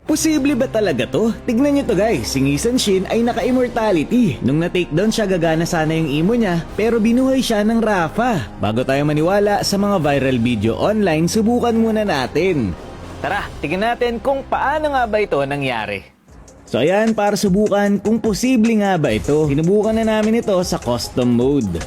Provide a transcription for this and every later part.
Posible ba talaga to? Tignan nyo to guys, si Nissan Shin ay naka-immortality. Nung na-takedown siya, gagana sana yung imo niya, pero binuhay siya ng Rafa. Bago tayo maniwala sa mga viral video online, subukan muna natin. Tara, tignan natin kung paano nga ba ito nangyari. So ayan, para subukan kung posible nga ba ito, sinubukan na namin ito sa custom mode.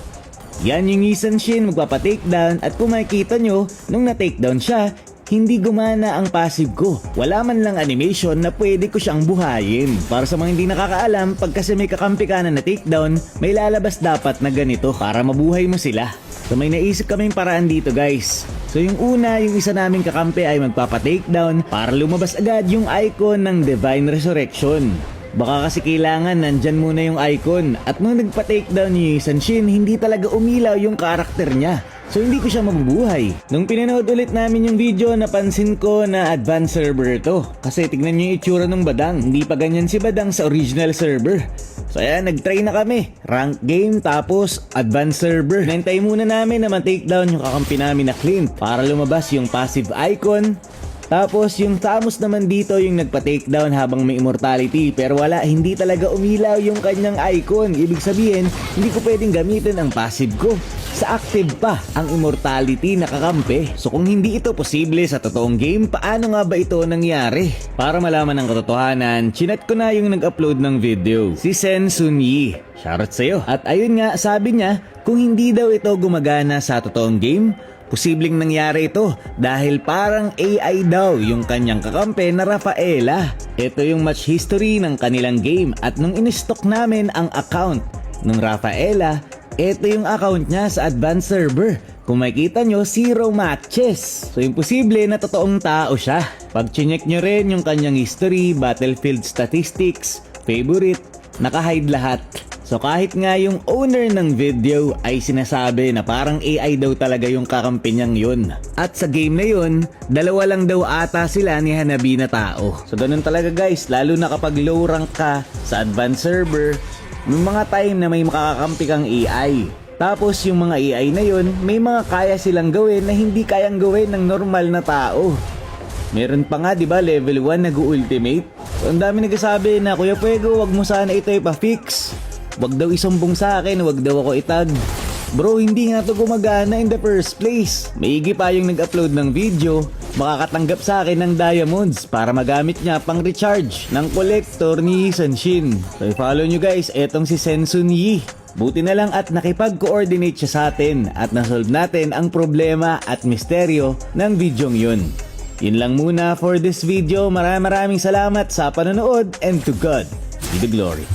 Yan yung Nissan Shin magpapa-takedown at kung makikita nyo, nung na-takedown siya, hindi gumana ang passive ko. Wala man lang animation na pwede ko siyang buhayin. Para sa mga hindi nakakaalam, pag kasi may kakampi ka na takedown, may lalabas dapat na ganito para mabuhay mo sila. So may naisip kaming paraan dito guys. So yung una, yung isa naming kakampi ay magpapa-takedown para lumabas agad yung icon ng Divine Resurrection. Baka kasi kailangan nandyan muna yung icon. At nung nagpa-takedown ni Nissan Shin, hindi talaga umilaw yung karakter niya. So hindi ko siya mabubuhay. Nung pinanood ulit namin yung video, napansin ko na advanced server to. Kasi tignan nyo yung itsura ng Badang. Hindi pa ganyan si Badang sa original server. So ayan, nag-try na kami. Rank game tapos advanced server. Nantay muna namin na ma-takedown yung kakampi namin na Clint para lumabas yung passive icon. Tapos yung Thanos naman dito yung nagpa-takedown habang may immortality, pero wala, hindi talaga umilaw yung kanyang icon. Ibig sabihin, hindi ko pwedeng gamitin ang passive ko. Sa active pa ang immortality na kakampi. So kung hindi ito posible sa totoong game, paano nga ba ito nangyari? Para malaman ang katotohanan, chinat ko na yung nag-upload ng video, si Sen Sun Yi. Shoutout sa'yo. At ayun nga, sabi niya, kung hindi daw ito gumagana sa totoong game, posibleng nangyari ito dahil parang AI daw yung kanyang kakampi na Rafaela. Ito yung match history ng kanilang game at nung in-stock namin ang account ng Rafaela, ito yung account niya sa advanced server. Kung makikita nyo, 0 matches. So imposible na totoong tao siya. Pag chinek nyo rin yung kanyang history, battlefield statistics, favorite, naka-hide lahat. So kahit nga yung owner ng video ay sinasabi na parang AI daw talaga yung kakampi niyang yun. At sa game na yun, dalawa lang daw ata sila ni Hanabi na tao. So ganun talaga guys, lalo na kapag low rank ka sa advanced server, may mga time na may makakakampi kang AI. Tapos yung mga AI na yun, may mga kaya silang gawin na hindi kayang gawin ng normal na tao. Meron pa nga 'di ba level 1 nag-ultimate. So ang dami nagsasabi na Kuya Fuego, wag mo sana ito ipa-fix. Wag daw isumbong sa akin, wag daw ako itag. Bro, hindi nga to gumagana in the first place. Maigi pa yung nag-upload ng video, makakatanggap sa akin ng diamonds para magamit niya pang recharge ng collector ni Nissan Shin. So i-follow nyo guys, etong si Sen Sun Yi. Buti na lang at nakipag-coordinate siya sa atin at nasolve natin ang problema at misteryo ng videong yun. Yun lang muna for this video. Maraming salamat sa panonood and to God be the glory.